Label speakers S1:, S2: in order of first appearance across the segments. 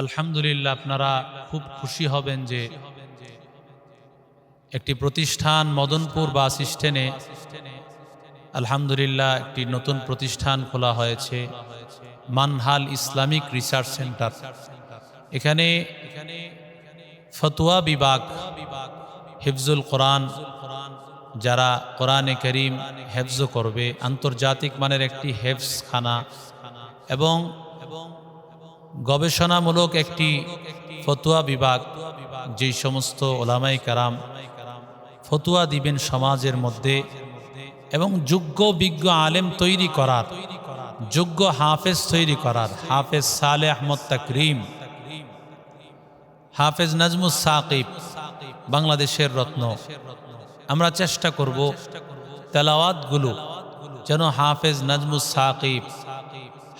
S1: আলহামদুলিল্লাহ, আপনারা খুব খুশি হবেন যে একটি প্রতিষ্ঠান মদনপুর বাস স্ট্যান্ডে আলহামদুলিল্লাহ একটি নতুন প্রতিষ্ঠান খোলা হয়েছে, মানহাল ইসলামিক রিসার্চ সেন্টার। এখানে ফতোয়া বিভাগ, হিফজুল কোরআন, যারা কোরআনে করিম হেফজ করবে, আন্তর্জাতিক মানের একটি হেফজখানা এবং গবেষণামূলক একটি ফতোয়া বিভাগ, যেই সমস্ত ওলামায়ে কেরাম ফতোয়া দিবেন সমাজের মধ্যে, এবং যোগ্য বিজ্ঞ আলেম তৈরি করার, যোগ্য হাফেজ তৈরি করার, হাফেজ সালেহ আহমদ তাকরিম, হাফেজ নাজমুস সাকিব, বাংলাদেশের রত্ন। আমরা চেষ্টা করব তেলাওয়াতগুলো যেন হাফেজ নাজমুস সাকিব,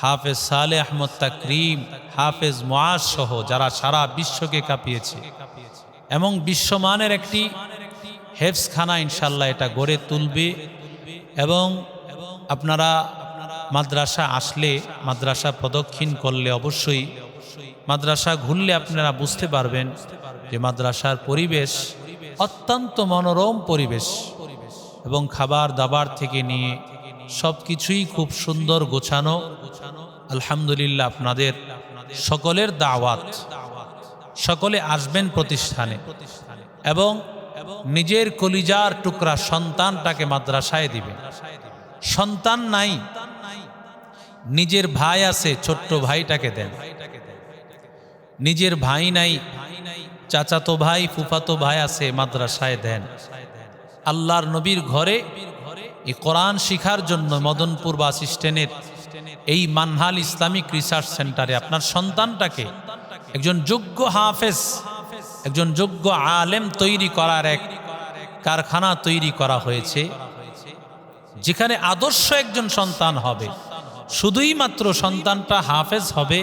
S1: হাফেজ সালেহ আহমদ তাকরিম, হাফেজ মুআজ সহ যারা সারা বিশ্বকে কাঁপিয়েছে, এবং বিশ্বমানের একটি হেফজখানা ইনশাল্লাহ এটা গড়ে তুলবে। এবং আপনারা মাদ্রাসা আসলে, মাদ্রাসা প্রদক্ষিণ করলে, অবশ্যই মাদ্রাসা ঘুরলে আপনারা বুঝতে পারবেন যে মাদ্রাসার পরিবেশ অত্যন্ত মনোরম পরিবেশ, এবং খাবার দাবার থেকে নিয়ে সব কিছুই খুব সুন্দর গোছানো। আলহামদুলিল্লাহ, আপনাদের সকলের দাওয়াত, সকলে আসবেন প্রতিষ্ঠানে, এবং নিজের কলিজার টুকরা সন্তানটাকে মাদ্রাসায় দিবেন। সন্তান নাই, নিজের ভাই আছে, ছোট্ট ভাইটাকে দেন। নিজের ভাই নাই, চাচাতো ভাই, ফুফাতো ভাই আছে, মাদ্রাসায় দেন। আল্লাহর নবীর ঘরে এই কোরআন শিখার জন্য মদনপুর বাস স্ট্যান্ডের এই মানহাল ইসলামিক রিসার্চ সেন্টারে আপনার সন্তানটাকে একজন যোগ্য হাফেজ, একজন যোগ্য আলেম তৈরি করার এক কারখানা তৈরি করা হয়েছে, যেখানে আদর্শ একজন সন্তান হবে। শুধুই মাত্র সন্তানটা হাফেজ হবে,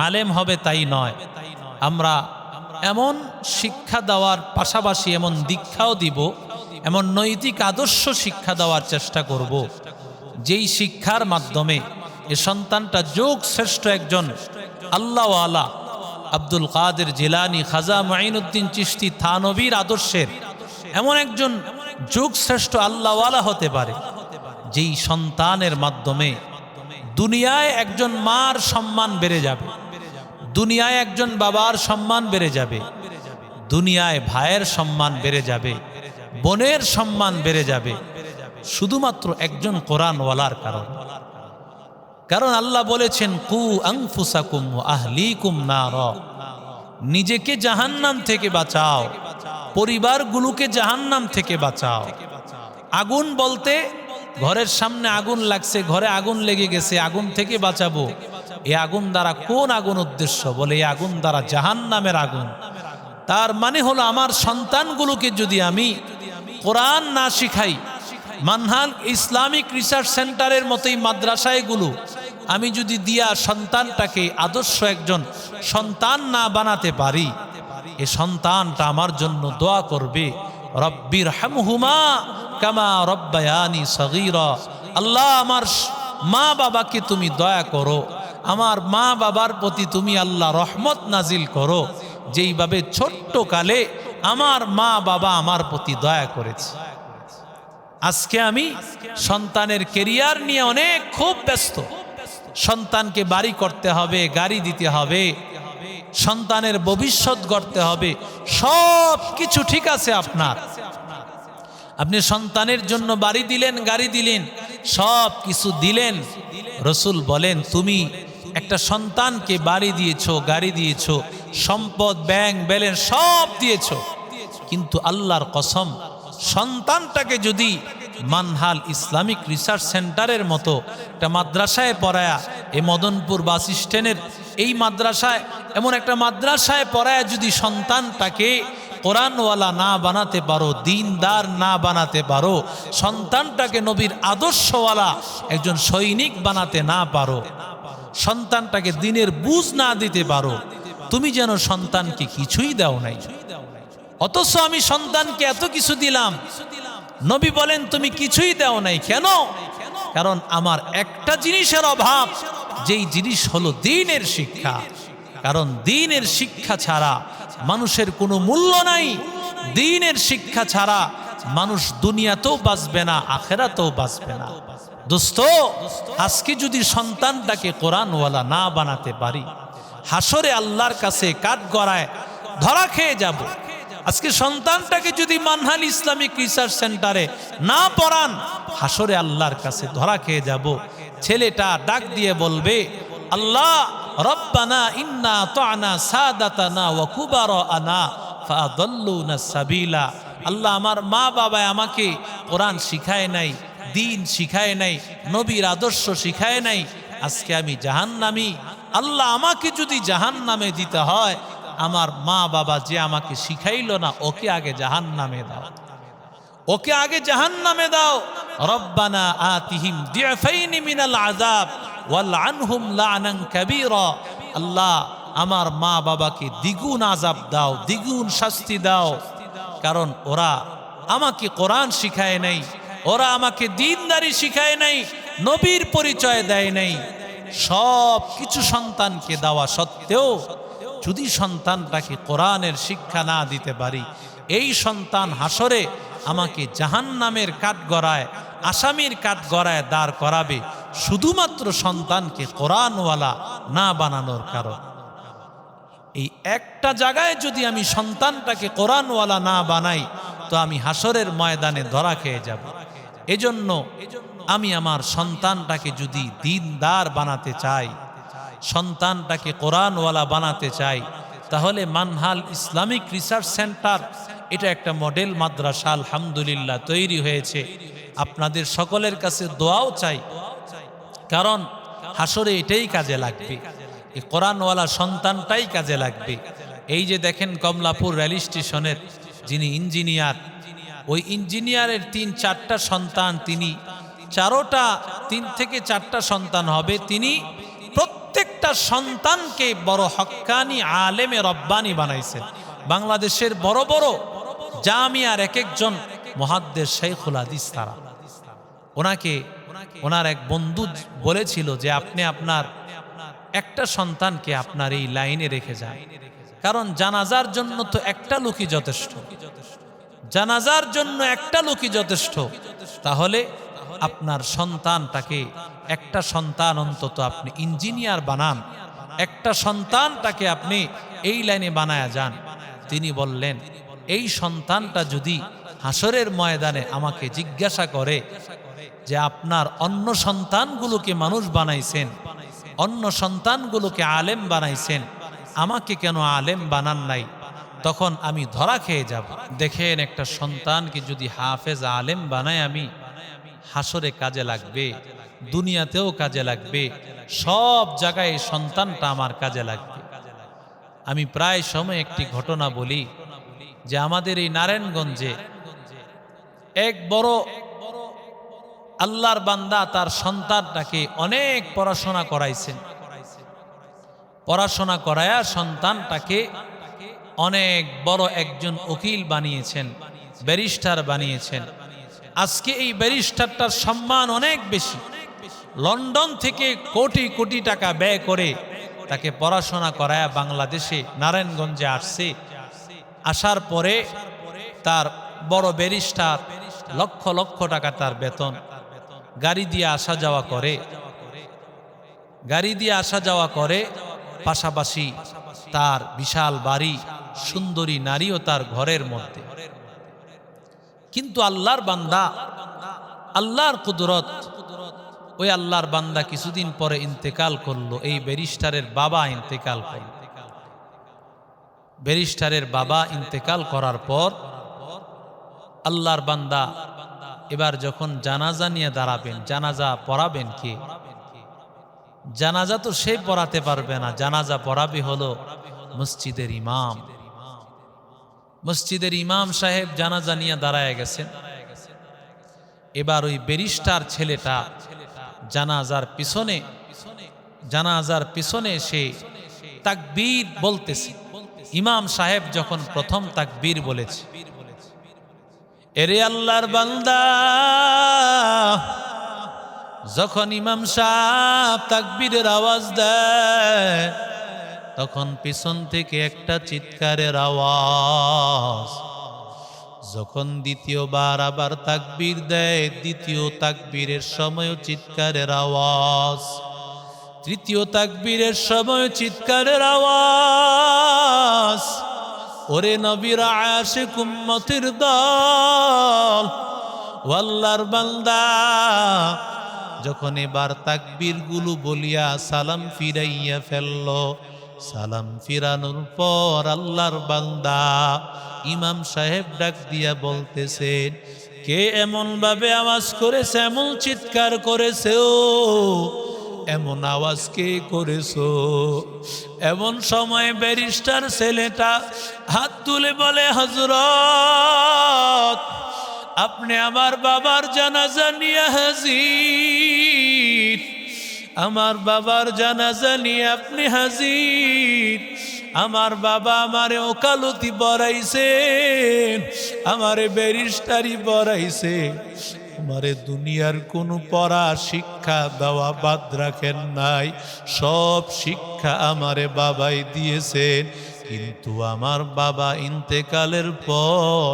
S1: আলেম হবে তাই নয়, আমরা এমন শিক্ষা দেওয়ার পাশাপাশি এমন দীক্ষাও দিব, এমন নৈতিক আদর্শ শিক্ষা দেওয়ার চেষ্টা করব, যেই শিক্ষার মাধ্যমে এ সন্তানটা যোগ শ্রেষ্ঠ একজন আল্লাহওয়ালা, আব্দুল কাদের জিলানী, খাজা মুঈনুদ্দিন চিশতি থানবীর আদর্শের এমন একজন যোগ শ্রেষ্ঠ আল্লাহওয়ালা হতে পারে, যেই সন্তানের মাধ্যমে দুনিয়ায় একজন মার সম্মান বেড়ে যাবে, দুনিয়ায় একজন বাবার সম্মান বেড়ে যাবে, দুনিয়ায় ভাইয়ের সম্মান বেড়ে যাবে, বোনের সম্মান বেড়ে যাবে, শুধুমাত্র একজন কোরআনওয়ালার কারণ আল্লাহ বলেছেন, কু আনফুসাকুম ওয়া আহলিকুম নারা, নিজেকে জাহান্নাম থেকে বাঁচাও, পরিবারগুলোকে জাহান্নাম থেকে বাঁচাও। আগুন বলতে ঘরের সামনে আগুন লাগছে, ঘরে আগুন লেগে গেছে, আগুন থেকে বাঁচাবো। এই আগুন দ্বারা কোন আগুন উদ্দেশ্য? বলে এই আগুন দ্বারা জাহান্নামের আগুন। তার মানে হলো আমার সন্তানগুলোকে যদি আমি কোরআন না শিখাই, মানহাল ইসলামিক রিসার্চ সেন্টারের মতোই মাদ্রাসায়গুলো আমি যদি দিয়া সন্তানটাকে আদর্শ একজন সন্তান না বানাতে পারি, এ সন্তানটা আমার জন্য দোয়া করবে, রব্বির হামহুমা কামা রব্বায়ানি সগীরা। আল্লাহ, আমার মা বাবাকে তুমি দয়া করো, আমার মা বাবার প্রতি তুমি আল্লাহ রহমত নাজিল করো, যেইভাবে ছোট্ট কালে আমার মা বাবা আমার প্রতি দয়া করেছে। আজকে আমি সন্তানের কেরিয়ার নিয়ে অনেক খুব ব্যস্ত। সন্তানকে বাড়ি করতে হবে, গাড়ি দিতে হবে, সন্তানের ভবিষ্যৎ গড়তে হবে, সব কিছু ঠিক আছে আপনার। আপনি সন্তানের জন্য বাড়ি দিলেন, গাড়ি দিলেন, সব কিছু দিলেন। রসুল বলেন, তুমি একটা সন্তানকে বাড়ি দিয়েছো, গাড়ি দিয়েছো, সম্পদ, ব্যাংক ব্যালেন্স সব দিয়েছো, কিন্তু আল্লাহর কসম, সন্তানটাকে যদি মানহাল ইসলামিক রিসার্চ সেন্টারের মতো একটা মাদ্রাসায় পড়ায়া, এই মদনপুর বাস স্ট্যান্ডের এই মাদ্রাসায়, এমন একটা মাদ্রাসায় পড়ায়া যদি সন্তানটাকে কোরআনওয়ালা না বানাতে পারো, দিনদার না বানাতে পারো, সন্তানটাকে নবীর আদর্শওয়ালা একজন সৈনিক বানাতে না পারো, সন্তানটাকে দিনের বুঝ না দিতে পারো, তুমি যেন সন্তানকে কিছুই দাও নাই। অথচ আমি সন্তানকে এত কিছু দিলাম, নবী বলেন তুমি কিছুই দাও নাই। কেন? কারণ আমার একটা জিনিসের অভাব, যেই জিনিস হলো দ্বীনের শিক্ষা। কারণ দ্বীনের শিক্ষা ছাড়া মানুষের কোনো মূল্য নাই। দ্বীনের শিক্ষা ছাড়া মানুষ দুনিয়াতেও বাঁচবে না, আখেরাতেও বাঁচবে না। দোস্ত, আজকে যদি সন্তানটাকে কোরআনওয়ালা না বানাতে পারি, হাসরে আল্লাহর কাছে কাঠগড়ায় ধরা খেয়ে যাব। আজকে সন্তানটাকে যদি মানহাল ইসলামিক রিসার্চ সেন্টারে না পড়ান, হাসরে আল্লাহর কাছে ধরা খেয়ে যাব। ছেলেটা ডাক দিয়ে বলবে, আল্লাহ রব্বানা ইন্না আতানা সাদাতানা ওয়া কুবারানা ফাআদাল্লুনা সাবিলা। আল্লাহ, আমার মা বাবা আমাকে কোরআন শিখায় নাই, দ্বীন শিখায় নাই, নবীর আদর্শ শিখায় নাই, আজকে আমি জাহান্নামী। আল্লাহ, আমাকে যদি জাহান্নামে দিতে হয়, আমার মা বাবা যে আমাকে শিখাইলো না, ওকে আগে জাহান্নামে দাও, ওকে আগে জাহান্নামে দাও। রব্বানা আতিহিম দিআফাইনি মিনাল আযাব ওয়াল আনহুম লা'নান কাবীরা। আল্লাহ, আমার মা বাবাকে দ্বিগুণ আযাব দাও, দ্বিগুণ শাস্তি দাও, কারণ ওরা আমাকে কোরআন শিখায় নাই, ওরা আমাকে দ্বীনদারি শিখায় নাই, নবীর পরিচয় দেয় নাই। সব কিছু সন্তানকে দেওয়া সত্ত্বেও যদি সন্তানটাকে কোরআনের শিক্ষা না দিতে পারি, এই সন্তান হাসরে আমাকে জাহান্নামের কাঠগড়ায়, আসামির কাঠগড়ায় দাঁড় করাবে, শুধুমাত্র সন্তানকে কোরআনওয়ালা না বানানোর কারণ। এই একটা জায়গায় যদি আমি সন্তানটাকে কোরআনওয়ালা না বানাই, তো আমি হাসরের ময়দানে ধরা খেয়ে যাব। এজন্য আমি আমার সন্তানটাকে যদি দ্বীনদার বানাতে চাই, সন্তানটাকে কোরআনওয়ালা বানাতে চাই, তাহলে মানহাল ইসলামিক রিসার্চ সেন্টার এটা একটা মডেল মাদ্রাসা আলহামদুলিল্লাহ তৈরি হয়েছে। আপনাদের সকলের কাছে দোয়াও চাই, কারণ হাসরে এটাই কাজে লাগবে, এই কোরআনওয়ালা সন্তানটাই কাজে লাগবে। এই যে দেখেন কমলাপুর রেল স্টেশনের যিনি ইঞ্জিনিয়ার, ওই ইঞ্জিনিয়ারের 3-4টা সন্তান, তিনি 3 থেকে 4টা সন্তান হবে, তিনি প্রত্যেকটা সন্তানকে বড় হক্কানি আলেমে রব্বানি বানাইছেন। বাংলাদেশের বড় বড় জামিয়ার এক একজন মুহাদ্দিস শাইখুল হাদিস তারা। ওনার এক বন্ধু বলেছিল যে আপনি আপনার একটা সন্তানকে আপনার এই লাইনে রেখে যান, কারণ জানাজার জন্য তো একটা লোকই যথেষ্ট, জানাজার জন্য একটা লোকই যথেষ্ট। তাহলে আপনার সন্তানটাকে, একটা সন্তান অন্তত আপনি ইঞ্জিনিয়ার বানান, একটা সন্তানটাকে আপনি এই লাইনে বানায়া যান। তিনি বললেন, এই সন্তানটা যদি হাসরের ময়দানে আমাকে জিজ্ঞাসা করে যে আপনার অন্য সন্তানগুলোকে মানুষ বানাইছেন, অন্য সন্তানগুলোকে আলেম বানাইছেন, আমাকে কেন আলেম বানান নাই, তখন আমি ধরা খেয়ে যাব। দেখেন, একটা সন্তানকে যদি হাফেজ আলেম বানায় আমি, হাসরে কাজে লাগবে, দুনিয়াতেও কাজে লাগবে, সব জায়গায় সন্তানটা আমার কাজে লাগবে। আমি প্রায় সময় একটি ঘটনা বলি যে আমাদের এই নারায়ণগঞ্জে এক বড় আল্লাহর বান্দা তার সন্তানটাকে অনেক পড়াশোনা করাইছেন, পড়াশোনা করায়া সন্তানটাকে অনেক বড় একজন উকিল বানিয়েছেন, ব্যারিস্টার বানিয়েছেন। আজকে এই ব্যারিস্টারটার সম্মান অনেক বেশি। লন্ডন থেকে কোটি কোটি টাকা ব্যয় করে তাকে পড়াশোনা করায়া বাংলাদেশে নারায়ণগঞ্জে আসছে। আসার পরে তার বড় ব্যারিস্টার, লক্ষ লক্ষ টাকা তার বেতন, গাড়ি দিয়ে আসা যাওয়া করে, গাড়ি দিয়ে আসা যাওয়া করে, পাশাপাশি তার বিশাল বাড়ি, সুন্দরী নারীও তার ঘরের মধ্যে। কিন্তু আল্লাহর বান্দা, আল্লাহর কুদরত, ওই আল্লাহর বান্দা কিছুদিন পরে ইন্তেকাল করলো। এই ব্যারিস্টারের বাবা ইন্তেকাল করল। ব্যারিস্টারের বাবা ইন্তেকাল করার পর আল্লাহর বান্দা এবার যখন জানাজা নিয়ে দাঁড়াবেন, জানাজা পড়াবেন কে? জানাজা তো সে পড়াতে পারবে না, জানাজা পড়াবে হলো মসজিদের ইমাম। মসজিদের ইমাম সাহেব জানাজা নিয়ে দাঁড়ায় গেছেন। এবার ওই ব্যারিস্টার ছেলেটা জানাজার পিছনে সে তাকবীর বলতেছে। ইমাম সাহেব যখন প্রথম তাকবীর বলেছে, এরে আল্লাহর বান্দা, যখন ইমাম সাহেব তাকবীরের আওয়াজ দেয়, তখন পিছন থেকে একটা চিৎকারের আওয়াজ। যখন দ্বিতীয়বার আবার তাকবীর দেয়, দ্বিতীয় তাকবীরের সময়ও চিৎকারের আওয়াজ, তৃতীয় তাকবীরের সময় চিৎকারের আওয়াজ। ওরে নবীর আশিক উম্মতের দল, আল্লাহর বান্দা, যখন এবার তাকবীর গুলো বলিয়া সালাম ফিরাইয়া ফেলল, সালাম ফিরানোর পর আল্লাহর বান্দা ইমাম সাহেব ডাক দিয়া বলতেছেন, কে এমন ভাবে আওয়াজ করেছে, এমন চিৎকার করেছে, ও এমন আওয়াজ কে করেছো? এমন সময় ব্যারিস্টার ছেলেটা হাত তুলে বলে, হযরত, আপনি আমার বাবার জানাজা নিয়ে হাজির, আমার বাবার জানাজা নিয়ে আপনি হাজির। আমার বাবা আমারে ওকালতি পড়াইছে, আমারে ব্যারিস্টারি পড়াইছে, আমারে দুনিয়ার কোনো পড়া শিক্ষা দেওয়া বাদ রাখেন নাই, সব শিক্ষা আমারে বাবাই দিয়েছেন। কিন্তু আমার বাবা ইন্তেকালের পর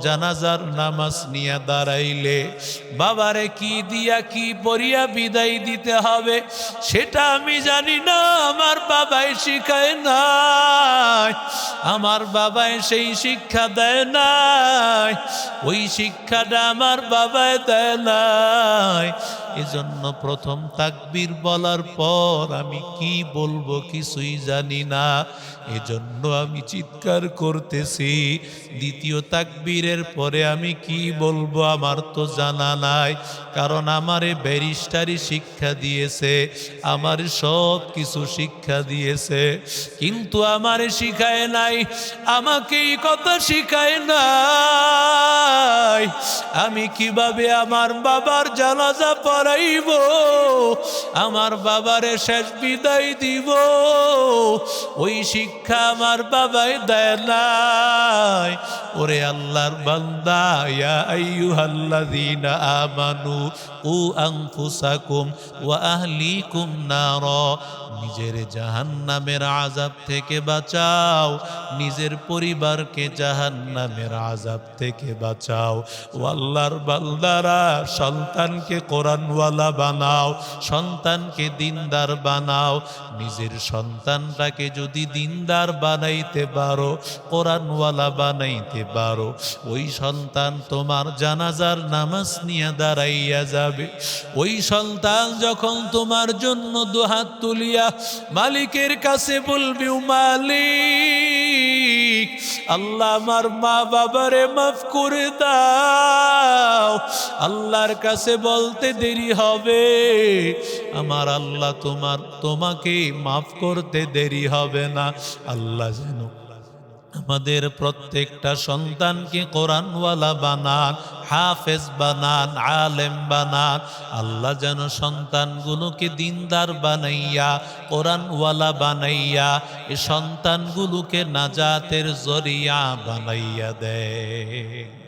S1: জানাজার নামাজ নিয়ে দাঁড়াইলে বাবারে কি দিয়া কি পড়িয়া বিদায় দিতে হবে সেটা আমি জানি না, আমার বাবাই শিখায় নাই, আমার বাবাই সেই শিক্ষা দেয় নাই, ওই শিক্ষাটা আমার বাবাই দেয় নাই। এজন্য প্রথম তাকবীর বলার পর আমি কি বলবো কিছুই জানি না, এজন্য আমি চিৎকার করতেছি। দ্বিতীয় তাকবীরের পরে আমি কি বলবো আমার তো জানা নাই, কারণ আমারে ব্যারিস্টারি শিক্ষা দিয়েছে, আমার সব কিছু শিক্ষা দিয়েছে, কিন্তু আমারে শিখায় নাই, আমাকে এই কথা শিখায় নাই আমি কিভাবে আমার বাবার জানাজা পড়াইব, আমার বাবারে শেষ বিদায় দিব, ওই শিক্ষা আমার বাবাই দেয় নাই। ওরে আল্লাহর বান্দা, ইয়া আইয়ুহাল্লাযীনা আমানু উ আনফুসাকুম ওয়া আহলিকুম নার, নিজের জাহান্নামের আযাব থেকে বাঁচাও, নিজের পরিবারকে জাহান্নামের আযাব থেকে বাঁচাও। ও আল্লাহর বান্দারা, সন্তানকে কোরআনওয়ালা বানাও, সন্তানকে দিনদার বানাও। নিজের সন্তানটাকে যদি দিনদার বানাইতে পারো, কোরআনওয়ালা বানাইতে পারো, ওই সন্তান তোমার জানাজার নামাজ নিয়ে দাঁড়াইয়া যাবে। ওই সন্তান যখন তোমার জন্য দুহাত তুলিয়া মালিকের কাছে বলবি, মালিক, আল্লাহ আমার মা বাবারে মাফ করে দাও, আল্লাহর কাছে বলতে দেরি হবে, আমার আল্লাহ তোমাকে মাফ করতে দেরি হবে না। আল্লাহ যেন আমাদের প্রত্যেকটা সন্তানকে কোরআনওয়ালা বানান, হাফেজ বানান, আলেম বানান। আল্লাহ যেন সন্তানগুলোকে দিনদার বানাইয়া, কোরআনওয়ালা বানাইয়া, এই সন্তানগুলোকে নাজাতের জরিয়া বানাইয়া দেয়।